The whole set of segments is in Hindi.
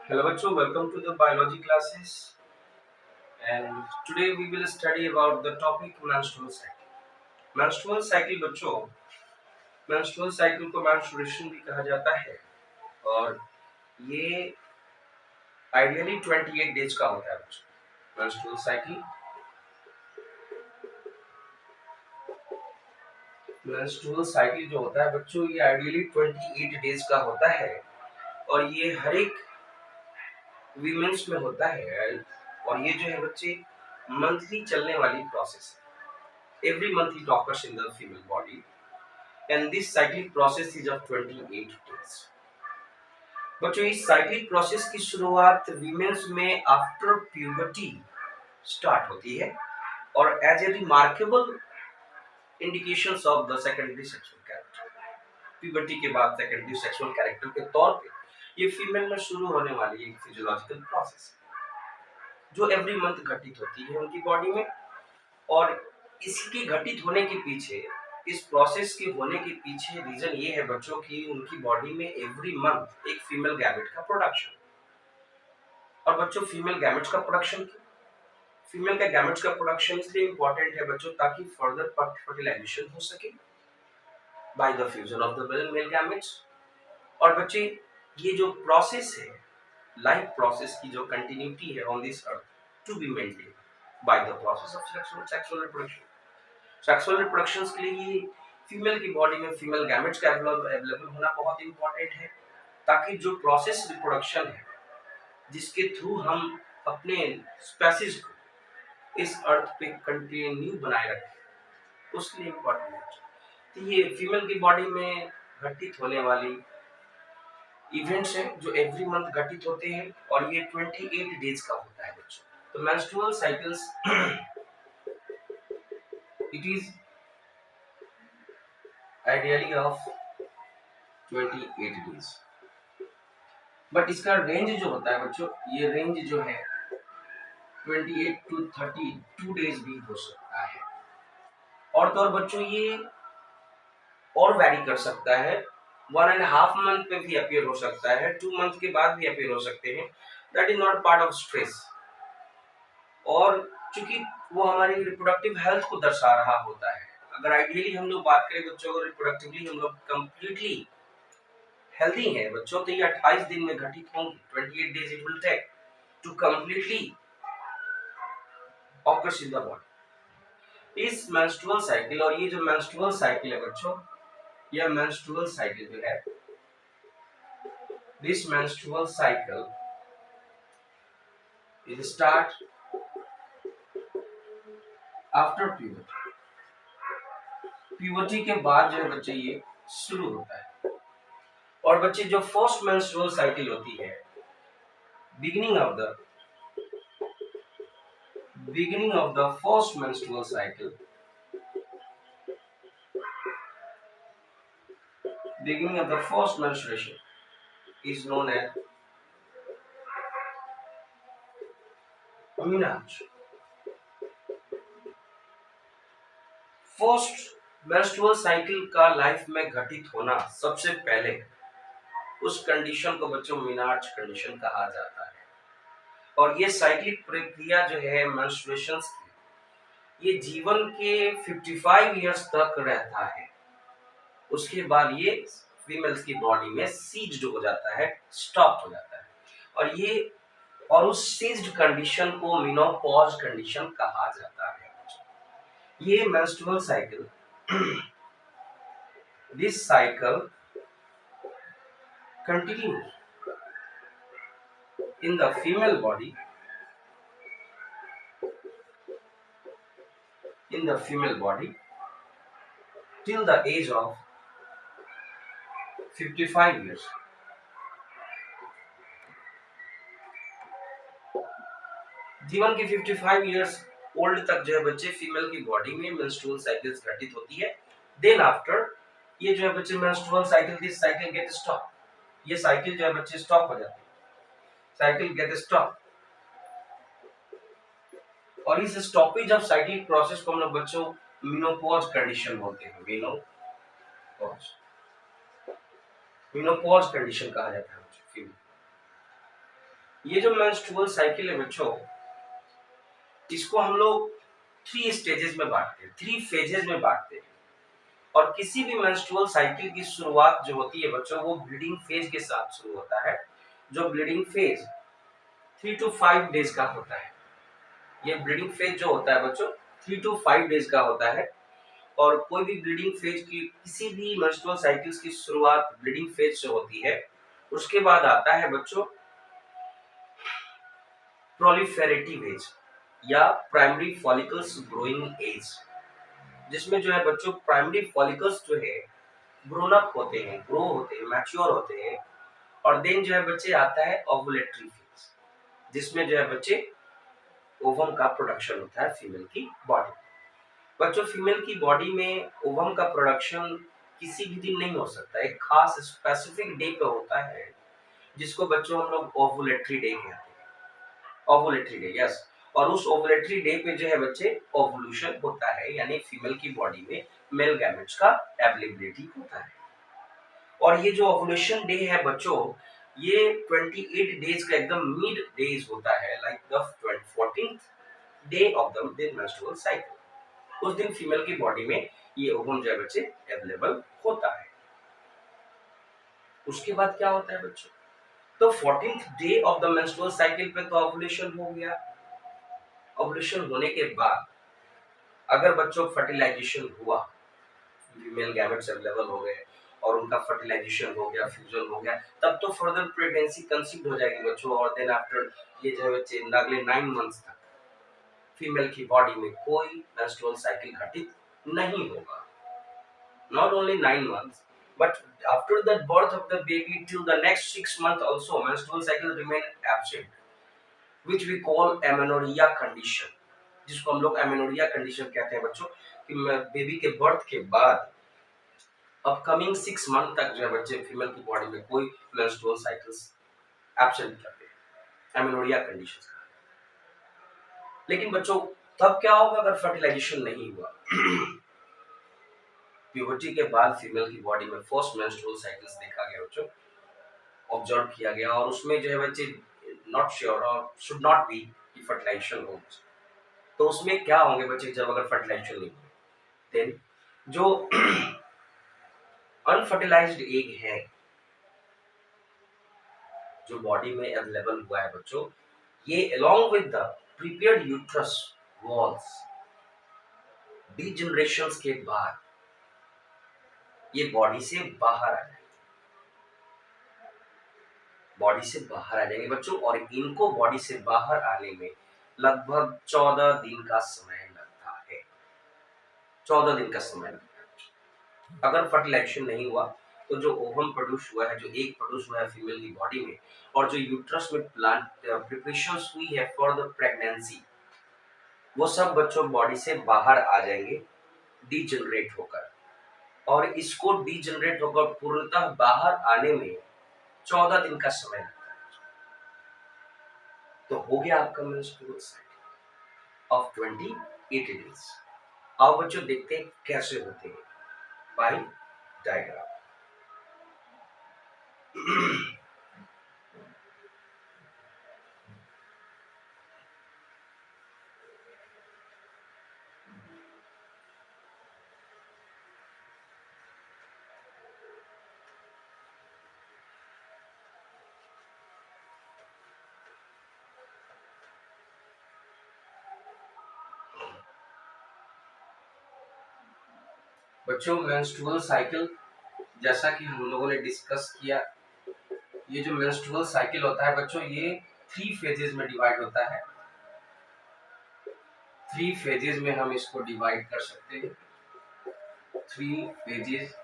Hello bachcho, welcome to the biology classes and today we will study about the topic menstrual cycle. menstrual cycle बच्चों menstrual cycle को menstruation भी कहा जाता है और ये आइडियली 28 डेज का होता है बच्चों। menstrual cycle जो होता है बच्चों ये आइडियली 28 डेज का होता है और ये हर एक वीमेंस में होता है और ये जो है बच्चे मंथली चलने वाली प्रोसेस है। Every month it occurs in the female body and this cyclic process is of 28 days। बच्चों इस साइक्लिक प्रोसेस की शुरुआत वीमेंस में आफ्टर प्यूबर्टी स्टार्ट होती है और as a remarkable indications of the secondary sexual character, puberty के बाद सेकेंडरी सेक्सुअल कैरेक्टर के तौर पे ये फीमेल में शुरू होने वाली एक फिजियोलॉजिकल प्रोसेस है जो एवरी मंथ घटित होती है उनकी बॉडी में। और इसके घटित होने के पीछे, इस प्रोसेस के होने के पीछे रीजन ये है बच्चों की उनकी बॉडी में एवरी मंथ एक फीमेल गैमेट का प्रोडक्शन। और बच्चों फीमेल गैमेट्स का प्रोडक्शन, फीमेल का गैमेट्स का प्रोडक्शन इसलिए इंपॉर्टेंट है बच्चों ताकि फर्दर फर्टिलाइजेशन हो सके by the fusion of the male gametes. और बच्चे ये जो प्रोसेस है, लाइफ प्रोसेस की जो कंटिन्यूटी है on this earth to be maintain by the process of sexual reproduction. Sexual reproduction के लिए फीमेल की बॉडी में फीमेल गैमेट्स का अवेलेबल होना बहुत इंपॉर्टेंट है ताकि जो प्रोसेस रिप्रोडक्शन है जिसके थ्रू हम अपने स्पेसीज को इस अर्थ पे कंटिन्यू बनाए रखें उसके लिए इंपॉर्टेंट है। तो ये फीमेल की बॉडी में घटित होने वाली इवेंट्स हैं जो एवरी मंथ घटित होते हैं और ये 28 डेज का होता है बच्चों। तो menstrual cycles it is ideally of 28 days, but इसका रेंज जो होता है बच्चों, ये रेंज जो है 28 टू 32 डेज भी हो सकता है। और तो और बच्चों ये और वैरी कर सकता है, 1.5 मंथ में भी अपीयर हो सकता है, 2 मंथ के बाद भी अपीयर हो सकते हैं। That is not part of stress. और चूंकि वो हमारी रिप्रोडक्टिव हेल्थ को दर्शा रहा होता है। अगर आइडियली हम लोग बात करें बच्चों को रिप्रोडक्टिवली हम लोग कंप्लीटली हेल्दी है बच्चों तो ये 28 दिन में घटित होंगी। 28 days it will take to completely occurs in the body. इस मेंस्ट्रुअल साइकिल, और ये जो मेंस्ट्रुअल साइकिल है बच्चों, यह मेंस्ट्रुअल साइकिल जो है, this menstrual cycle is start after puberty. Puberty के बाद जो है बच्चे ये शुरू होता है। और बच्चे जो फर्स्ट मेंस्ट्रुअल साइकिल होती है, beginning of the first menstrual cycle, beginning of the first menstruation is known as menarche। First menstrual cycle का लाइफ में घटित होना सबसे पहले उस कंडीशन को बच्चों मेनार्च कंडीशन कहा जाता है। और ये साइक्लिक प्रक्रिया जो है मेंस्ट्रुएशंस की, ये जीवन के 55 इयर्स तक रहता है। उसके बाद ये फीमेल्स की बॉडी में सीज्ड हो जाता है, स्टॉप हो जाता है। और उस सीज्ड कंडीशन को मेनोपॉज कंडीशन कहा जाता है। ये menstrual cycle, this cycle continues in the female body till the age of 55 years। जीवन के 55 इयर्स ओल्ड तक जो है बच्चे फीमेल की बॉडी में मेंस्ट्रुअल साइकिल्स घटित होती है। देन आफ्टर ये जो है बच्चे menstrual cycle, this cycle get stop, ये साइकिल जो है बच्चे स्टॉप हो जाती है, साइकिल गेट स्टॉप। और इस स्टॉपेज ऑफ साइक्लिक प्रोसेस को हम लोग बच्चों मेनोपॉज कंडीशन बोलते हैं। मेनोपॉज कंडीशन कहा जाता है। ये जो मेंस्ट्रुअल साइकिल है बच्चों, इसको हम लोग 3 स्टेजेस में बांटते हैं, 3 फेजेस में बांटते हैं। और किसी भी मेंस्ट्रुअल साइकिल की शुरुआत जो होती है बच्चों, वो ब्लीडिंग फेज के साथ शुरू होता है। जो ब्लीडिंग फेज 3 टू 5 डेज का होता है। ये ब्लीडिंग फेज जो होता है बच्चों 3 टू 5 डेज का होता है। और कोई भी ब्लीडिंग फेज की, किसी भी मेंस्ट्रुअल साइकिल्स की शुरुआत ब्लीडिंग फेज से होती है। उसके बाद आता है बच्चों प्रोलिफेरेटिव एज या प्राइमरी फॉलिकल्स ग्रोइंग एज, जिसमें जो है बच्चों प्राइमरी फॉलिकल्स जो है ग्रोन अप होते हैं, ग्रो होते हैं, मैच्योर होते हैं। और देन जो है बच्चे आता है ओवुलेटरी फेज, जिसमें जो है बच्चे ओवम का प्रोडक्शन होता है फीमेल की बॉडी। बच्चों फीमेल की बॉडी में ओवम का प्रोडक्शन किसी भी दिन नहीं हो सकता, एक खास स्पेसिफिक डे पे होता है, जिसको बच्चों हम लोग ओवुलेटरी डे कहते हैं। Ovulatory day, yes. और उस ओवुलेटरी डे पे जो है बच्चे ओवुलेशन होता है, यानी फीमेल की बॉडी में मेल गैमेट्स का अवेलेबिलिटी होता है। और ये जो ओवुलेशन डे है बच्चों, ये 28 डेज का एकदम मिड डेज होता है, like the 14th day of the menstrual cycle. उस दिन फीमेल की बॉडी में ये ओवम जो है बच्चे अवेलेबल होता है। उसके बाद क्या होता है बच्चों, तो 14th day of the menstrual cycle पे तो ओवुलेशन हो गया। ओवुलेशन होने के बाद अगर बच्चों फर्टिलाइजेशन हुआ, फीमेल गैमेट्स अवेलेबल हो गए और उनका फर्टिलाइजेशन हो गया, फ्यूजन हो गया, तब तो फर्दर प्रेगनेंसी कंसीव हो जाएगी बच्चों। और देन आफ्टर ये जो बच्चे अगले 9 मंथ्स तक फीमेल की बॉडी में कोई मेंस्ट्रुअल साइकिल घटित नहीं होगा। Not only 9 months, but after the birth of the baby till the next 6 months also menstrual cycle remain absent, which we call amenorrhea condition, जिसको हम लोग एमेनोरिया कंडीशन कहते हैं बच्चों, कि बेबी के बर्थ के बाद अपकमिंग 6 मंथ तक जो है बच्चे फीमेल की बॉडी में कोई मेंस्ट्रुअल साइकिल्स एब्सेंट करते हैं, एमेनोरिया कंडीशन। लेकिन बच्चों तब क्या होगा अगर फर्टिलाइजेशन नहीं हुआ? प्यूबर्टी के बाद फीमेल की बॉडी में फर्स्ट मेंस्ट्रुअल साइकिल्स देखा गया बच्चों, ऑब्जर्व किया गया, और उसमें जो है बच्चे नॉट श्योर और शुड नॉट बी कि फर्टिलाइजेशन हो। तो उसमें क्या होंगे बच्चे जब अगर फर्टिलाइजेशन नहीं हो? देन जो अनफर्टिलाइज्ड एग है जो बॉडी में अवेलेबल हुआ है बच्चों, ये along with the prepared uterus walls degenerations के बाद ये बॉडी से बाहर आ जाएंगे, बॉडी से बाहर आ जाएंगे बच्चों। और इनको बॉडी से बाहर आने में लगभग 14 दिन का समय लगता है। 14 दिन का समय लगता है। अगर फर्टिलाइजेशन नहीं हुआ तो जो ओवम प्रोड्यूस हुआ है, जो एग प्रोड्यूस हुआ है फीमेल की बॉडी में, और जो यूट्रस में प्लांट प्रिपरेशंस हुई है फॉर द प्रेगनेंसी, वो सब बच्चों बॉडी से बाहर आ जाएंगे डीजनरेट होकर। और इसको डीजनरेट होकर पूर्णतः बाहर आने में 14 दिन का समय लगता है। तो हो गया आपका मेंस्ट्रुअल साइकिल ऑफ 28 डेज। आओ बच्चों देखते हैं कैसे होते हैं बाय डायग्राम। बच्चों मेंस्ट्रुअल साइकिल जैसा कि हम लोगों ने डिस्कस किया, ये जो मेंस्ट्रुअल साइकिल होता है बच्चों, ये 3 फेजेस में डिवाइड होता है। 3 फेजेस में हम इसको डिवाइड कर सकते हैं, 3 फेजेस।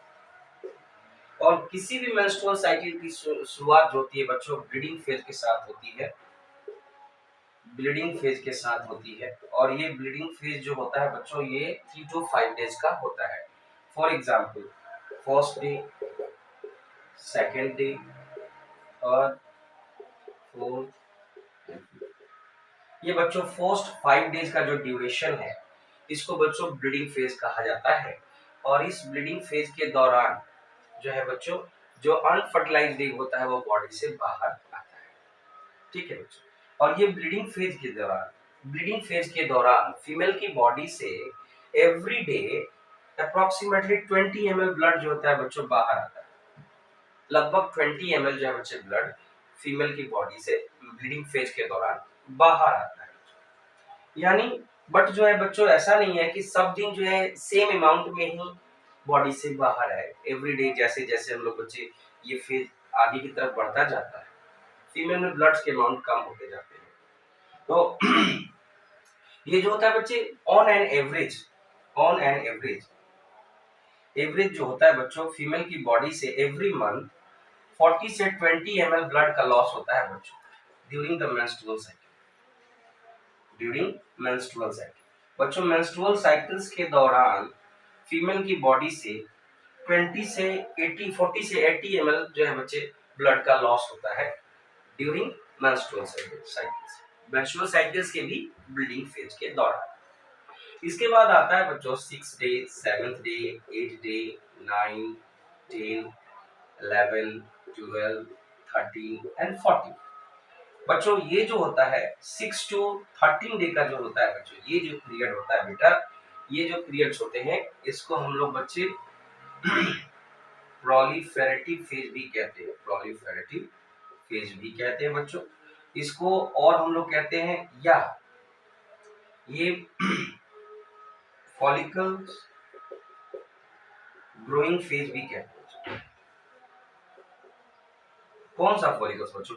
और किसी भी मेंस्ट्रुअल साइकिल की शुरुआत जो होती है बच्चों ब्लीडिंग फेज के साथ होती है, ब्लीडिंग फेज के साथ होती है। और ये ब्लीडिंग फेज जो होता है बच्चों, ये 3 to 5 डेज का होता है। For example first day, second day, third, fourth. ये बच्चों फर्स्ट 5 डेज का जो ड्यूरेशन है, इसको बच्चों ब्लीडिंग फेज कहा जाता है। और इस ब्लीडिंग फेज के दौरान जो है बच्चों, जो अनफर्टिलाइज्ड एग होता है वो बॉडी से बाहर आता है। ठीक है बच्चों। और ये ब्लीडिंग फेज के दौरान फीमेल की बॉडी से every day approximately 20 ml blood जो होता है बच्चों बाहर आता है। लगभग 20 ml जो है बच्चे ब्लड फीमेल की बॉडी से ब्लीडिंग फेज के दौरान बाहर आता है। यानी बट जो है बच्चों ऐसा नहीं है कि सब दिन जो है सेम अमाउंट में ही बॉडी से बाहर है। एवरी डे जैसे जैसे हम लोग बच्चे ये फेज आगे की तरफ बढ़ता जाता है, फीमेल में ब्लड के अमाउंट कम होते जाते हैं। तो ये जो होता है बच्चे ऑन एन एवरेज जो होता है बच्चों फीमेल की बॉडी से एवरी मंथ 40 से 20 ml ब्लड का लॉस होता है बच्चों ड्यूरिंग द मेंस्ट्रुअल साइकिल। बच्चों मेंस्ट्रुअल साइकिल्स के दौरान फीमेल की बॉडी से 40 से 80 ml जो है बच्चे ब्लड का लॉस होता है ड्यूरिंग मेंस्ट्रुअल साइकिल्स के भी ब्लीडिंग फेज के दौरान। इसके बाद आता है बच्चों 6 day, 7th day, 8th day, 9, 10, 11, 12, 13 and 14। बच्चों ये जो होता है 6 to 13 डे का जो होता है बच्चों, ये जो पीरियड होता है बेटा, ये जो पीरियड्स होते हैं इसको हम लोग बच्चे प्रोलिफेरेटिव फेज भी कहते हैं बच्चों। इसको और हम लोग कहते हैं या ये फॉलिकल ग्रोइंग फेज भी कहते हैं। कौन सा फॉलिकल्स बच्चों?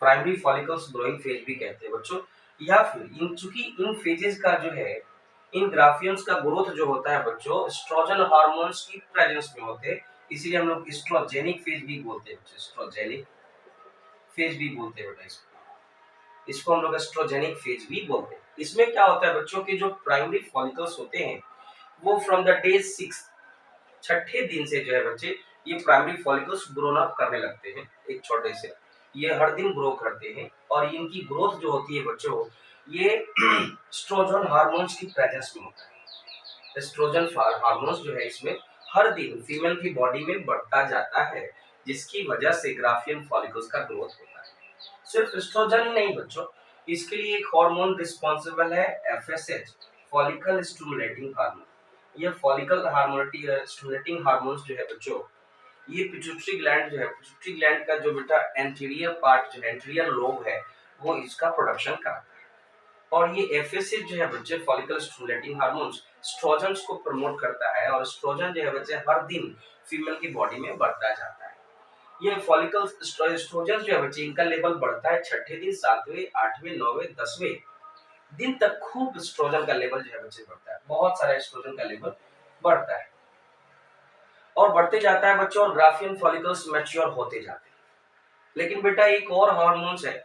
प्राइमरी फॉलिकल्स ग्रोइंग फेज भी कहते हैं बच्चों। या फिर चूंकि इन फेजेस का जो है इन ग्राफियंस का ग्रोथ जो होता है बच्चों एस्ट्रोजन हार्मोन्स की प्रेजेंस में होते हैं, इसीलिए हम लोग एस्ट्रोजेनिक फेज भी बोलते हैं बच्चों। एस्ट्रोजेनिक फेज भी बोलते हैं बेटा इसको हम लोग एस्ट्रोजेनिक फेज भी बोलते हैं। इसमें क्या होता है बच्चों के जो प्राइमरी फॉलिकल्स होते हैं वो फ्रॉम द डे 6 छठे दिन से जो है बच्चे ये प्राइमरी फॉलिकल्स ग्रोन अप करने लगते हैं। एक छोटे से ये हर दिन ग्रो करते हैं और इनकी ग्रोथ जो होती है बच्चों ये एस्ट्रोजन हार्मोन्स की प्रेजेंस में होता है। एस्ट्रोजन हार्मोन्स जो है इसमें हर दिन फीमेल की बॉडी में बढ़ता जाता है, जिसकी वजह से ग्राफियन फॉलिकल्स का ग्रोथ होता है। सिर्फ एस्ट्रोजन ही नहीं बच्चों, इसके लिए एक हार्मोन रिस्पॉन्सिबल है एफएसएच, फॉलिकल स्टिमुलेटिंग हार्मोन। ये फॉलिकल स्टिमुलेटिंग हार्मोन्स जो है बच्चों ये पिट्यूटरी ग्लैंड जो है, पिट्यूटरी ग्लैंड का जो बेटा एंटीरियर पार्ट जो है एंटीरियर लोब है वो इसका प्रोडक्शन करता है। और ये एफएसएच जो है बच्चे फॉलिकल स्टिमुलेटिंग हार्मोन्स एस्ट्रोजन को प्रमोट करता है और एस्ट्रोजन जो है बच्चे हर दिन फीमेल की बॉडी में बढ़ता जाता है। ये फॉलिकल एस्ट्रोजन जो है बच्चे इनका लेवल बढ़ता है छठे दिन, 7वें, 8वें, 9वें, 10वें दिन तक खूब एस्ट्रोजन का लेवल जो है बच्चे बढ़ता है। बहुत सारा एस्ट्रोजन का लेवल बढ़ता है और बढ़ते जाता है बच्चों और ग्राफियन फॉलिकल्स मैच्योर होते जाते हैं। लेकिन बेटा एक और हार्मोन्स है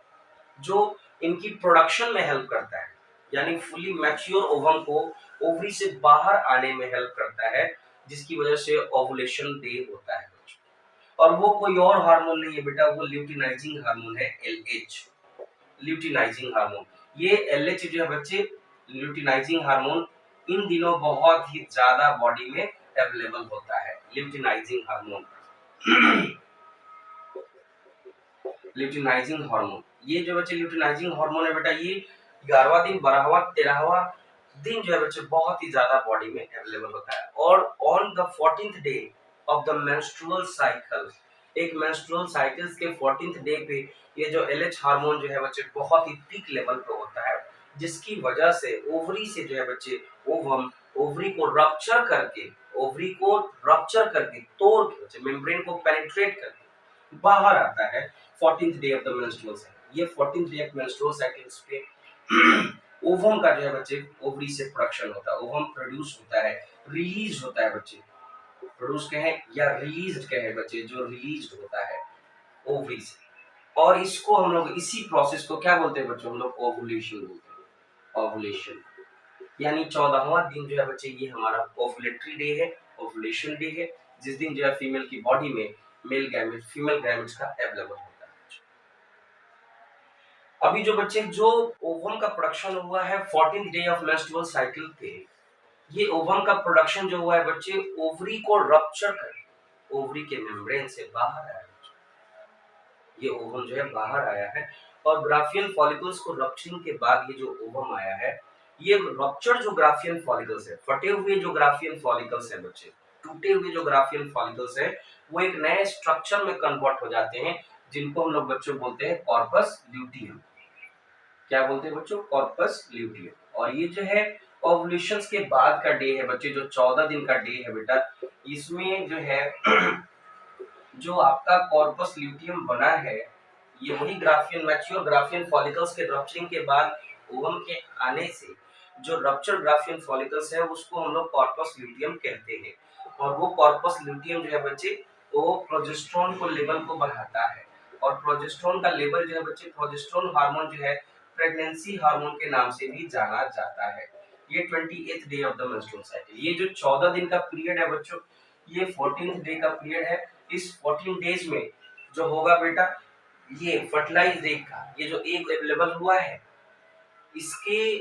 जो इनकी प्रोडक्शन में हेल्प करता है, यानी फुली मैच्योर ओवम को ओवरी से बाहर आने में हेल्प करता है, जिसकी वजह से ओवुलेशन डे होता है बच्चों। और वो कोई और हार्मोन नहीं है बेटा, वो ल्यूटिनाइजिंग हार्मोन है एलएच। ल्यूटिनाइजिंग हार्मोन ये एलएच जो है बच्चे ल्यूटिनाइजिंग हार्मोन इन दिनों बहुत ही ज्यादा बॉडी में अवेलेबल होता है। ल्यूटिनाइजिंग हार्मोन ल्यूटिनाइजिंग हार्मोन ये जो बच्चे ल्यूटिनाइजिंग हार्मोन है बेटा ये 11वां दिन, 12वां, 13वां दिन जो है बच्चे बहुत ही ज्यादा बॉडी में अवेलेबल होता है। और on the 14th day of the menstrual cycle, एक मेंस्ट्रुअल साइकिल्स के 14th डे पे ये जो एलएच हार्मोन जो है बच्चे बहुत ही पीक लेवल पे होता है, जिसकी वजह से ओवरी से जो है बच्चे ओवम ओवरी को रप्चर करके तोड़ के बच्चे मेम्ब्रेन को पेनिट्रेट करके बाहर आता है 14th day of the menstrual cycle. ये 14th day of menstrual cycles पे ओवम का जो है बच्चे ओवरी से प्रोडक्शन होता है, ओवम प्रोड्यूस होता है, रिलीज होता है बच्चे, प्रोड्यूस कहें या रिलीज्ड कहें बच्चे, जो रिलीज्ड होता है ओवरी से। और इसको हम लोग इसी प्रोसेस को क्या बोलते हैं बच्चों? हम लोग ओवुलेशन बोलते हैं। ओवुलेशन यानी 14वां दिन जो है बच्चे ये हमारा ओवुलेटरी डे है, ओवुलेशन डे है, जिस दिन जो है फीमेल की बॉडी में फीमेल गैमेट्स का अवेलेबल होता है। अभी जो बच्चे जो ओवम का प्रोडक्शन हुआ है 14th day of menstrual cycle पे, ये ओवम का प्रोडक्शन जो हुआ है बच्चे ओवरी को रप्चर कर ओवरी के मेम्ब्रेन से बाहर आया। ये ओवम जो है बाहर आया है। और ग्राफियन फॉलिकल्स को रप्चरिंग के बाद ये जो ओवम आया है, ये रप्चर जो ग्राफियन फॉलिकल्स है, फटे हुए जो ग्राफियन फॉलिकल्स है बच्चे, टूटे हुए जो ग्राफियन फॉलिकल्स है, वो एक नए स्ट्रक्चर में कन्वर्ट हो जाते हैं, जिनको हम लोग बच्चों बोलते हैं कॉर्पस ल्यूटियम। क्या बोलते हैं बच्चों? Corpus luteum. और ये जो है ओवुलेशन के बाद का डे है बच्चे, जो 14 दिन का डे है बेटा, इसमें जो है जो आपका कॉर्पस ल्यूटियम बना है, ये वही ग्राफियन मैच्योर ग्राफियन फॉलिकल्स के रप्चरिंग के बाद ओवम के आने से जो रप्चर ग्राफियन फॉलिकल्स है, उसको हम लोग कॉर्पस ल्यूटियम कहते हैं। और वो कॉर्पस ल्यूटियम जो है बच्चे, वो प्रोजेस्टेरोन को लेवल को बढ़ाता है। और प्रोजेस्टेरोन का लेवल जो है बच्चे, प्रोजेस्टेरोन हार्मोन जो है प्रेगनेंसी हार्मोन के नाम से भी जाना जाता है। ये 28th day of the menstrual cycle, ये जो 14 दिन का पीरियड है बच्चों, ये 14th डे का पीरियड है। इस 14 डेज में जो होगा बेटा, ये फर्टिलाइज एग का ये जो एग अवेलेबल हुआ है, इसके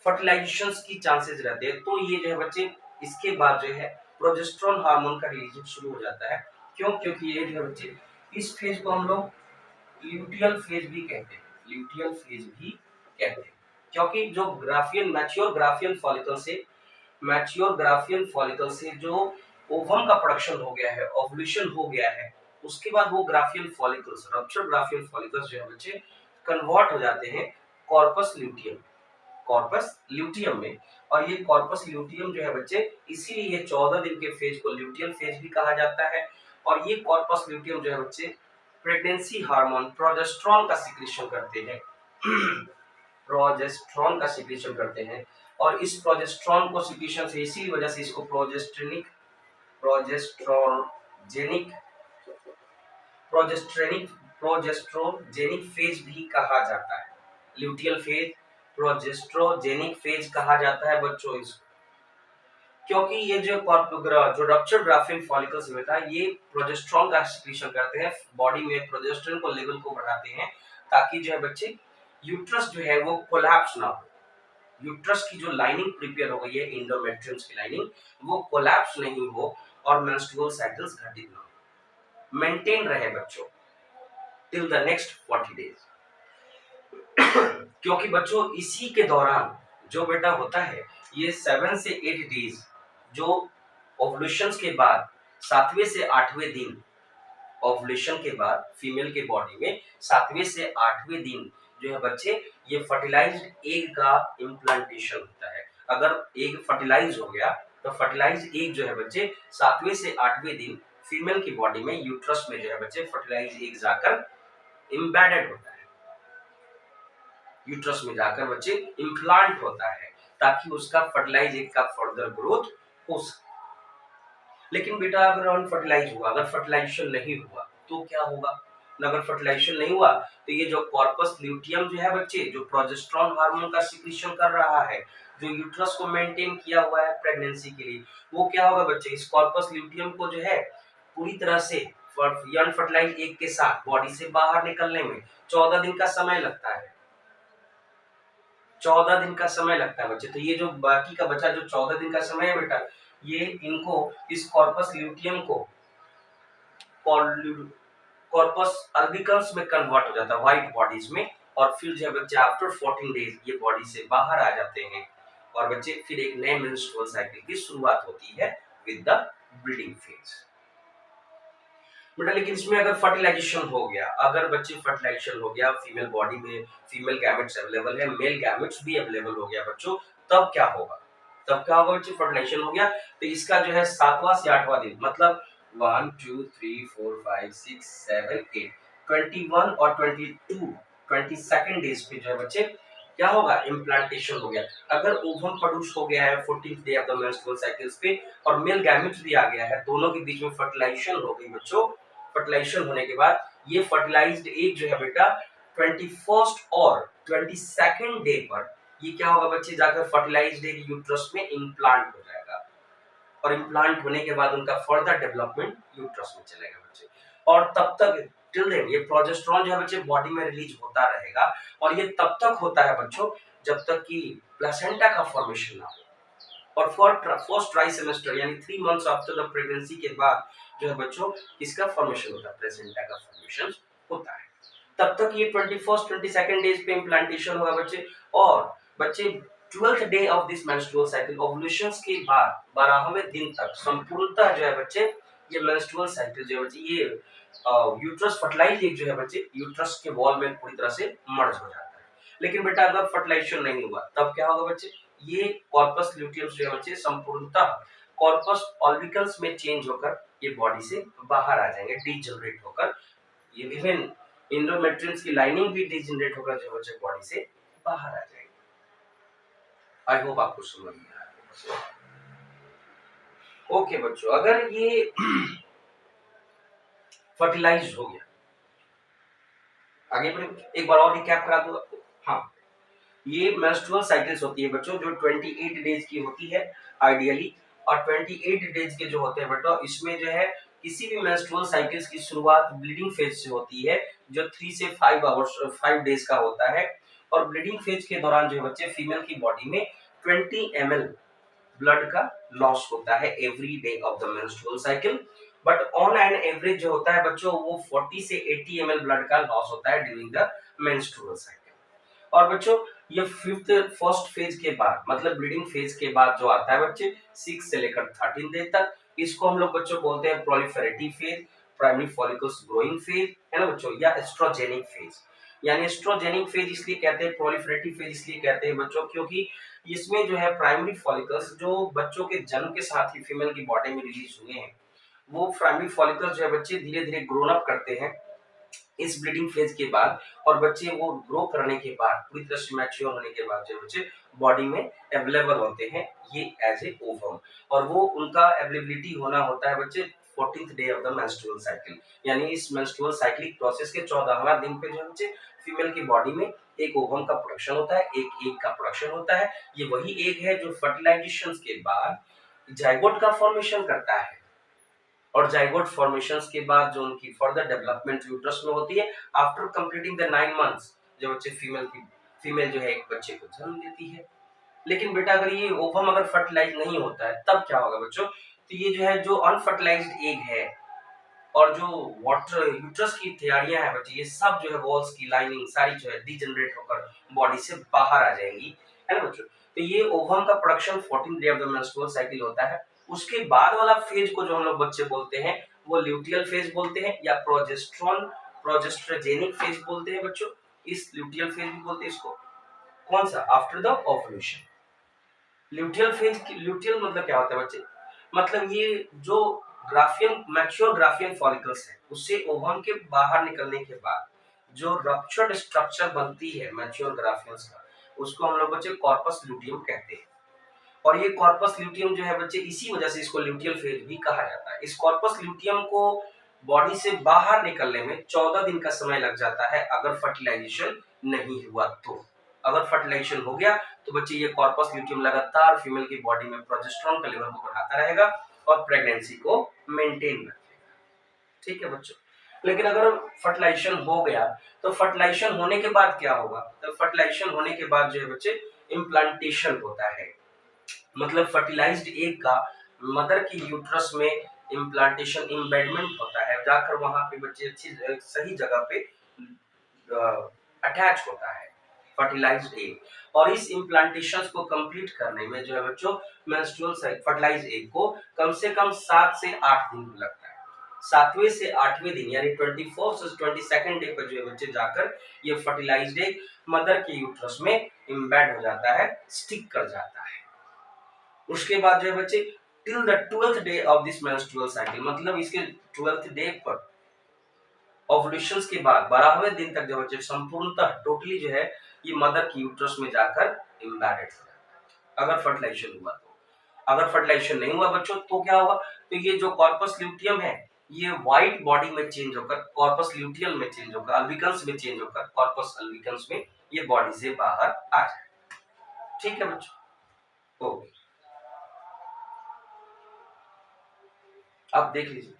फर्टिलाइजेशन की चांसेस रहते हैं। तो ये जो है बच्चे, इसके बाद जो है प्रोजेस्टेरोन हार्मोन का रिलीज शुरू हो जाता है। क्यों? क्योंकि ये जो है बच्चे, इस फेज को हम लोग ल्यूटियल फेज भी कहते हैं, ल्यूटियल फेज भी कहते हैं। क्योंकि जो ग्राफियन मैच्योर ग्राफियन फॉलिकल से जो ओवम का प्रोडक्शन हो गया है, ओवुलेशन हो गया है, उसके बाद वो Graafian follicles, rupture Graafian follicles जो है बच्चे, कन्वर्ट हो जाते हैं कॉर्पस ल्यूटियम में। और ये कॉर्पस ल्यूटियम जो है बच्चे, इसीलिए ये 14 दिन के फेज को ल्यूटियल फेज भी कहा जाता है। और ये कॉर्पस ल्यूटियम जो है बच्चे, प्रेगनेंसी हार्मोन प्रोजेस्टेरोन का सिक्रीशन करते हैं प्रोजेस्टेरोन का सिक्रीशन करते हैं। और इस प्रोजेस्टेरोन को सिक्रीशन से, इसी वजह से इसको प्रोजेस्ट्रोजेनिक प्रोजेस्ट्रोजेनिक फेज भी कहा जाता है। ल्यूटियल फेज, प्रोजेस्ट्रोजेनिक फेज कहा जाता है बच्चों इसको। क्योंकि ये जो रप्चर ग्राफियन फॉलिकल्स होता है, ये प्रोजेस्टेरोन का सिक्रीशन करते हैं, बॉडी में प्रोजेस्टेरोन को लेवल को बढ़ाते हैं, ताकि जो है बच्चे, यूट्रस जो है वो कोलैप्स ना हो। यूट्रस की जो लाइनिंग प्रिपेयर हो गई है, एंडोमेट्रियम्स की लाइनिंग, वो कोलैप्स नहीं हो और मेंस्ट्रुअल साइकिल्स घटित ना हो, मेंटेन रहे बच्चों टिल द नेक्स्ट 40 डेज। क्योंकि बच्चों, इसी के दौरान जो बेटा होता है, ये 7 से 8 डेज जो ओवुलेशन के बाद 7वें से 8वें दिन, ओवुलेशन के बाद फीमेल के बॉडी में 7वें से 8वें दिन जो है बच्चे, ये फर्टिलाइज्ड एग का इम्प्लांटेशन होता है। अगर एग फर्टिलाइज हो गया, तो फर्टिलाइज्ड एग जो है बच्चे, 7वें से 8वें दिन फीमेल की बॉडी में, यूट्रस में जो है बच्चे, फर्टिलाइज्ड एग जाकर एम्बेडेड होता है, यूट्रस में जाकर बच्चे इम्प्लांट होता है, ताकि उसका फर्टिलाइज एग का फर्दर ग्रोथ हो सके। लेकिन बेटा, अगर अनफर्टिलाइज हुआ, अगर फर्टिलाइजेशन नहीं हुआ, तो क्या होगा? अगर फर्टिलाइजेशन नहीं हुआ, तो ये जो कॉर्पस ल्यूटियम जो है बच्चे, जो प्रोजेस्टेरोन हार्मोन का सिक्रीशन कर रहा है, जो यूट्रस को मेंटेन किया हुआ है प्रेगनेंसी के लिए, वो क्या होगा बच्चे, इस कॉर्पस ल्यूटियम को जो है पूरी तरह से अनफर्टिलाइज एग के साथ बॉडी से बाहर निकलने में 14 दिन का समय लगता है। 14 दिन का समय लगता है बच्चे। तो ये जो बाकी का बचा जो 14 दिन का समय है बेटा, ये इनको इस कॉर्पस ल्यूटियम को कॉर्पस अल्बिकल्स में कन्वर्ट हो जाता है, व्हाइट बॉडीज में। और फिर जो है बच्चे, आफ्टर 14 डेज ये बॉडी से बाहर आ जाते हैं, और बच्चे फिर एक नए मेंस्ट्रुअल साइकिल की शुरुआत होती है विद द ब्रीडिंग फेज बेटा। लेकिन इसमें अगर फर्टिलाइजेशन हो गया, अगर बच्चे फर्टिलाइजेशन हो गया, फीमेल बॉडी में फीमेल गैमेट्स अवेलेबल है, मेल गैमेट्स भी अवेलेबल हो गया बच्चों, तब क्या होगा? बच्चे, फर्टिलाइजेशन हो गया, तो इसका जो है 7वां से 8वां दिन, मतलब 1 2 3 4 5 6 7 8 21 और 22 डेज पे जो है बच्चे, क्या होगा? इम्प्लांटेशन हो गया। अगर ओवम प्रोड्यूस हो गया है 14th day of the menstrual cycles पे, और मेल गैमेट्स भी आ गया है, दोनों के बीच में फर्टिलाइजेशन हो गई बच्चों। फर्टिलाइजेशन होने के बाद ये फर्टिलाइज्ड एग जो है बेटा, 21st और 22nd डे पर ये क्या होगा बच्चे, जाकर फर्टिलाइज्ड एग यूट्रस में इम्प्लांट हो जाएगा। और इम्प्लांट होने के बाद उनका फर्दर डेवलपमेंट यूट्रस में चलेगा बच्चे। और तब तक टिल देन ये प्रोजेस्टेरोन जो है बच्चे, बॉडी में रिलीज होता रहेगा। और ये तब तक होता है बच्चों, जब तक कि प्लेसेंटा का फॉर्मेशन ना हो। और फर्स्ट ट्राइसेमेस्टर यानी 3 मंथ्स आफ्टर द प्रेगनेंसी के बाद जो है बच्चों, किसका फॉर्मेशन होता है? प्लेसेंटा का फॉर्मेशन होता है। तब तक ये 21st 22nd डेज पे इम्प्लांटेशन होगा बच्चे। और बच्चे 12th day of this menstrual cycle ovulations के बाद 12वें दिन तक संपूर्णतः जो है बच्चे ये मेंस्ट्रुअल साइकिल जो है बच्चे ये यूट्रस फर्टिलाइज एग जो है बच्चे यूट्रस के वॉल में पूरी तरह से मर्ज हो जाता है। लेकिन बेटा अगर फर्टिलाइजेशन नहीं हुआ तब क्या होगा बच्चे, ये कॉर्पस ल्यूटियम जो है बच्चे संपूर्णतः कॉर्पस ऑल्बिकल्स में चेंज होकर ये बॉडी से बाहर आ जाएंगे, डीजनरेट होकर। ये इवन इंडोमेट्रियम्स की लाइनिंग भी डीजनरेट होकर जो बच्चे बॉडी से बाहर आ जाएगी। आई होप आपको समझ में आ रहा है। ओके बच्चों, अगर ये फर्टिलाइज हो गया, आगे बढ़े एक बार और रिकैप करा दूं आपको। हाँ, ये मेंस्ट्रुअल साइकिल्स होती है बच्चों जो 28 डेज की होती है आइडियली। और 28 डेज के जो होते हैं बेटा इसमें जो है किसी भी मेंस्ट्रुअल साइकिल्स की शुरुआत ब्लीडिंग फेज से होती है जो 3 से 5 डेज का होता है। और ब्लीडिंग फेज के दौरान जो है बच्चे फीमेल की बॉडी में 20 ml ब्लड का लॉस होता है every day of the menstrual cycle. But on an average जो होता है बच्चों वो 40 से 80 ml ब्लड का लॉस होता है ड्यूरिंग द मेंस्ट्रुअल साइकिल। और बच्चों ये फर्स्ट फेज के बाद मतलब ब्लीडिंग फेज के बाद जो आता है बच्चे 6 से लेकर 13 डे तक, इसको हम लोग बच्चों बोलते हैं proliferative phase, primary follicles growing phase, है ना बच्चों, या एस्ट्रोजेनिक फेज। यानी एस्ट्रोजेनिक फेज इसलिए कहते हैं, प्रोलिफेरेटिव फेज इसलिए कहते हैं बच्चों क्योंकि इसमें जो है प्राइमरी फॉलिकल्स जो बच्चों के जन्म के साथ ही फीमेल की बॉडी में रिलीज हुए हैं वो प्राइमरी फॉलिकल्स जो है बच्चे धीरे धीरे ग्रोन अप करते हैं इस ब्लीडिंग फेज के बाद। और बच्चे वो ग्रो करने के बाद पूरी तरह से मैच्योर होने के बाद जो बच्चे बॉडी में अवेलेबल होते हैं ये एज ए ओवम। और वो उनका अवेलेबिलिटी होना होता है बच्चे 14th day of the menstrual cycle. यानी इस मेंस्ट्रुअल साइक्लिक प्रोसेस के 14वां दिन पे जो बच्चे फीमेल की बॉडी में एक ओवम का प्रोडक्शन होता है, एक एग का प्रोडक्शन होता है। ये वही एग है जो फर्टिलाइजेशन के बाद जाइगोट का फॉर्मेशन करता है। और जाइगोट फॉर्मेशंस के बाद जो उनकी फर्दर डेवलपमेंट यूट्रस में होती है आफ्टर कंप्लीटिंग द 9 मंथ्स जो बच्चे फीमेल जो है एक बच्चे को जन्म देती है। लेकिन बेटा अगर ये ओवम अगर फर्टिलाइज नहीं होता है तब क्या होगा बच्चों, तो ये जो है जो अनफर्टिलाइज्ड एग है और जो वाटर यूट्रस की तैयारियां हैं बच्चे ये सब जो है वॉल्स की लाइनिंग सारी जो है डीजनरेट होकर बॉडी से बाहर आ जाएंगी, है ना बच्चों। तो ये ओवम का production 14 day of the menstrual cycle होता है। उसके बाद वाला फेज को जो हम लोग बच्चे बोलते हैं वो ल्यूटियल फेज बोलते हैं या प्रोजेस्ट्रोजेनिक फेज बोलते हैं बच्चों। इस ल्यूटियल फेज भी बोलते हैं इसको। कौन सा? After the ovulation. ल्यूटियल मतलब क्या होता है बच्चे, मतलब ये जो ग्राफियन मैच्योर ग्राफियन फॉलिकल्स है उससे ओवम के बाहर निकलने के बाद जो रप्चर्ड स्ट्रक्चर बनती है मैच्योर ग्राफियंस का उसको हम लोग बच्चे कॉर्पस ल्यूटियम कहते हैं। और ये कॉर्पस ल्यूटियम जो है बच्चे इसी वजह से इसको ल्यूटियल फेज भी कहा जाता है। इस कॉर्पस ल्यूटियम को बॉडी से बाहर निकलने में 14 दिन का समय लग जाता है अगर फर्टिलाइजेशन नहीं हुआ तो। अगर फर्टिलाइजेशन हो गया तो बच्चे ये कॉर्पस ल्यूटियम लगातार फीमेल की बॉडी में प्रोजेस्टेरोन का लेवल को बढ़ाता रहेगा और प्रेगनेंसी को मेंटेन रखेगा। ठीक है बच्चों। लेकिन अगर फर्टिलाइजेशन हो गया तो फर्टिलाइजेशन होने के बाद क्या होगा, तो फर्टिलाइजेशन होने के बाद जो है बच्चे इम्प्लांटेशन होता है। मतलब फर्टिलाइज्ड एग का मदर की यूट्रस में इम्प्लांटेशन इम्बेडमेंट होता है, जाकर वहां पे बच्चे अच्छी सही जगह पे अटैच होता है फर्टिलाइज्ड एग। और इस इम्प्लांटेशन को कंप्लीट करने में जो है बच्चों मेंस्ट्रुअल फर्टिलाइज्ड एग को कम से कम 7 से 8 दिन लगता है। 7वें से 8वें दिन यानी 24 से 22nd डे पर जो है बच्चे जाकर ये फर्टिलाइज्ड एग मदर के यूट्रस में इम्बेड हो जाता है, स्टिक कर जाता है। उसके बाद जो है बच्चे till the 12th day of this menstrual cycle मतलब इसके 12th डे पर ओव्यूलेशंस के बाद 12वें दिन तक जो बच्चे संपूर्णतः टोटली जो है ये मदर की यूट्रस में जाकर एम्बेडेड हो जाता है अगर फर्टिलाइजेशन हुआ तो। अगर फर्टिलाइजेशन नहीं हुआ बच्चों तो क्या होगा, तो ये जो कॉर्पस ल्यूटियम है ये व्हाइट बॉडी में चेंज होकर कॉर्पस ल्यूटियम में चेंज होकर अल्बिकन्स में चेंज होकर कॉर्पस अल्बिकन्स में ये बॉडी से बाहर आ जाए। ठीक है बच्चों, ओके। अब देख लीजिए